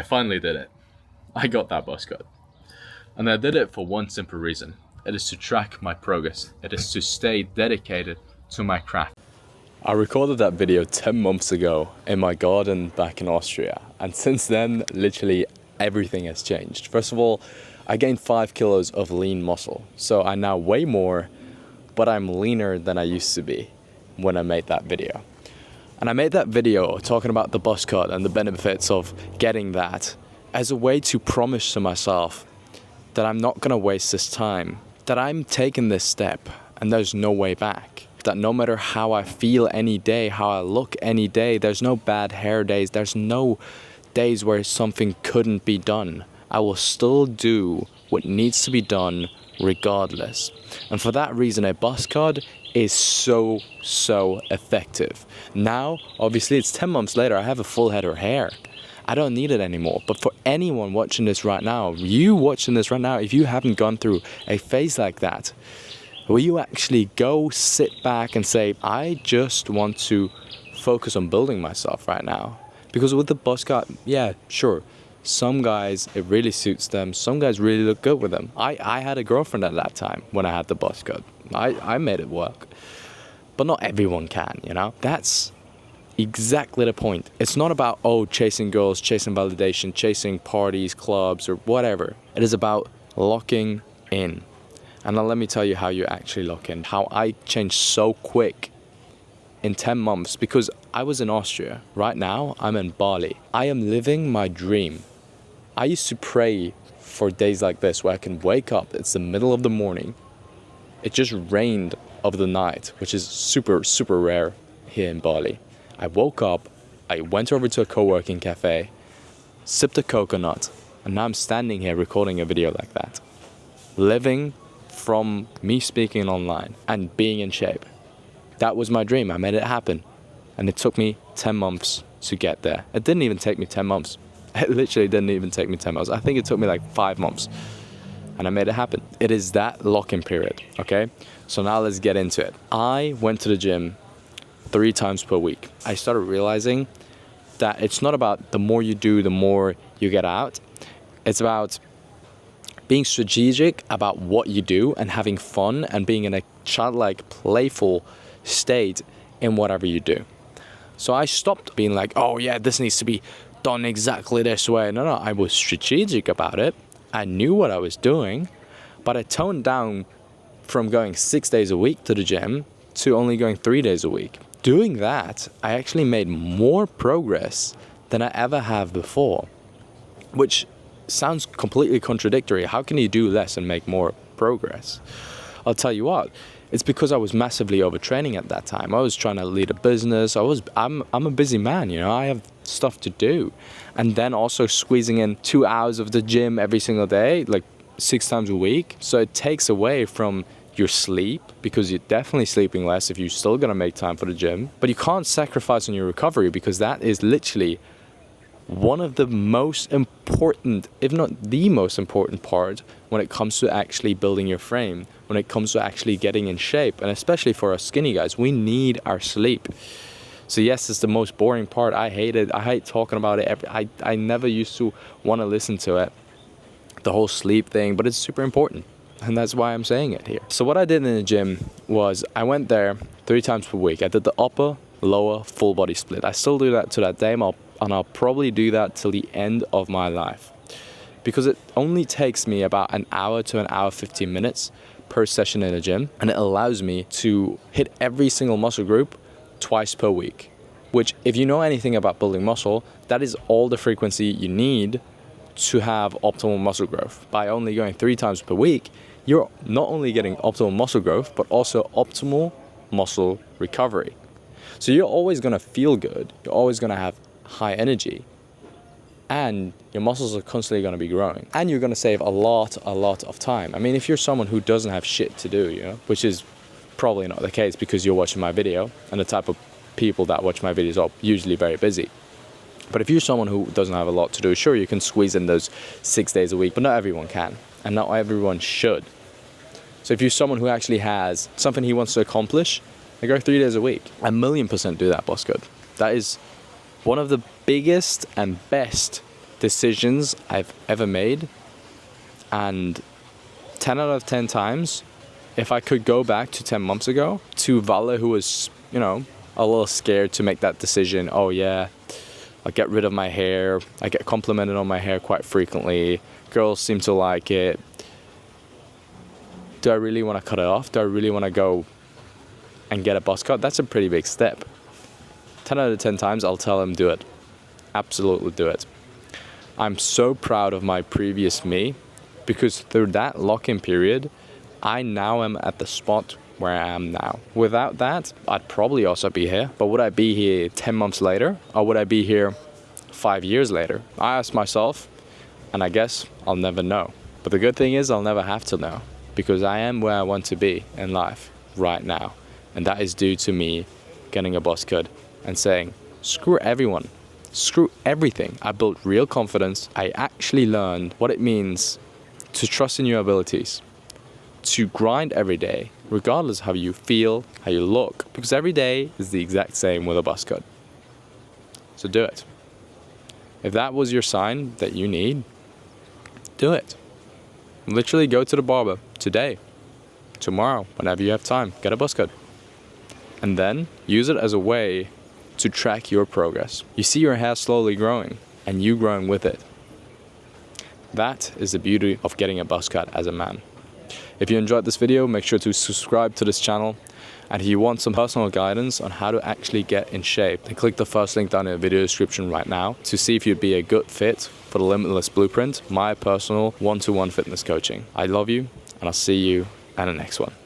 I finally did it. I got that Buzzcut. And I did it for one simple reason. It is to track my progress. It is to stay dedicated to my craft. I recorded that video 10 months ago in my garden back in Austria. And since then, literally everything has changed. First of all, I gained 5 kilos of lean muscle. So I now weigh more, but I'm leaner than I used to be when I made that video. And I made that video talking about the Buzzcut and the benefits of getting that as a way to promise to myself that I'm not gonna waste this time, that I'm taking this step and there's no way back. That no matter how I feel any day, how I look any day, there's no bad hair days, there's no days where something couldn't be done. I will still do what needs to be done regardless. And for that reason, a Buzzcut is so effective. Now, obviously it's 10 months later, I have a full head of hair. I don't need it anymore. But for anyone watching this right now, you watching this right now, if you haven't gone through a phase like that, will you actually go sit back and say, I just want to focus on building myself right now? Because with the Buzzcut, yeah, sure, some guys, it really suits them. Some guys really look good with them. I had a girlfriend at that time when I had the Buzzcut. I made it work. But not everyone can, you know? That's exactly the point. It's not about, chasing girls, chasing validation, chasing parties, clubs, or whatever. It is about locking in. And now let me tell you how you actually lock in. How I changed so quick in 10 months because I was in Austria. Right now, I'm in Bali. I am living my dream. I used to pray for days like this where I can wake up, it's the middle of the morning. It just rained over the night, which is super rare here in Bali. I woke up, I went over to a co-working cafe, sipped a coconut, and now I'm standing here recording a video like that. Living from me speaking online and being in shape. That was my dream. I made it happen. And it took me 10 months to get there. It didn't even take me 10 months. It literally didn't even take me 10 months. I think it took me like 5 months. And I made it happen. It is that lock-in period, okay? So now let's get into it. I went to the gym 3 times per week. I started realizing that it's not about the more you do, the more you get out. It's about being strategic about what you do and having fun and being in a childlike, playful state in whatever you do. So I stopped being like, this needs to be done exactly this way. No, I was strategic about it. I knew what I was doing, but I toned down from going 6 days a week to the gym to only going 3 days a week. Doing that, I actually made more progress than I ever have before, which sounds completely contradictory. How can you do less and make more progress? I'll tell you what, it's because I was massively overtraining at that time. I was trying to lead a business. I'm a busy man, you know, I have stuff to do. And then also squeezing in 2 hours of the gym every single day, like 6 times a week. So it takes away from your sleep because you're definitely sleeping less if you're still gonna make time for the gym. But you can't sacrifice on your recovery because that is literally one of the most important, if not the most important part when it comes to actually building your frame, when it comes to actually getting in shape, and especially for us skinny guys, we need our sleep. So yes, it's the most boring part. I hate it. I hate talking about it. I never used to want to listen to it, the whole sleep thing, but it's super important. And that's why I'm saying it here. So what I did in the gym was I went there 3 times per week. I did the upper, lower, full body split. I still do that to that day, and I'll probably do that till the end of my life. Because it only takes me about an hour to an hour 15 minutes per session in the gym. And it allows me to hit every single muscle group twice per week. Which, if you know anything about building muscle, that is all the frequency you need to have optimal muscle growth. By only going 3 times per week, you're not only getting optimal muscle growth, but also optimal muscle recovery. So you're always gonna feel good. You're always gonna have high energy. And your muscles are constantly gonna be growing. And you're gonna save a lot of time. I mean, if you're someone who doesn't have shit to do, you know, which is probably not the case because you're watching my video, and the type of people that watch my videos are usually very busy. But if you're someone who doesn't have a lot to do, sure, you can squeeze in those 6 days a week, but not everyone can, and not everyone should. So if you're someone who actually has something he wants to accomplish, I go 3 days a week. 1,000,000% do that, Buzzcut. That is one of the biggest and best decisions I've ever made, and 10 out of 10 times, if I could go back to 10 months ago, to Valle, who was, you know, a little scared to make that decision. Oh yeah, I get rid of my hair. I get complimented on my hair quite frequently. Girls seem to like it. Do I really want to cut it off? Do I really want to go and get a buzz cut? That's a pretty big step. 10 out of 10 times, I'll tell them do it. Absolutely do it. I'm so proud of my previous me, because through that lock-in period, I now am at the spot where I am now. Without that, I'd probably also be here. But would I be here 10 months later? Or would I be here 5 years later? I ask myself, and I guess I'll never know. But the good thing is I'll never have to know, because I am where I want to be in life right now. And that is due to me getting a buzz cut and saying, screw everyone, screw everything. I built real confidence. I actually learned what it means to trust in your abilities, to grind every day, regardless of how you feel, how you look, because every day is the exact same with a buzz cut. So do it. If that was your sign that you need, do it. Literally go to the barber today, tomorrow, whenever you have time, get a buzz cut. And then use it as a way to track your progress. You see your hair slowly growing and you growing with it. That is the beauty of getting a buzz cut as a man. If you enjoyed this video, make sure to subscribe to this channel. And if you want some personal guidance on how to actually get in shape, then click the first link down in the video description right now to see if you'd be a good fit for the Limitless Blueprint, my personal one-to-one fitness coaching. I love you, and I'll see you in the next one.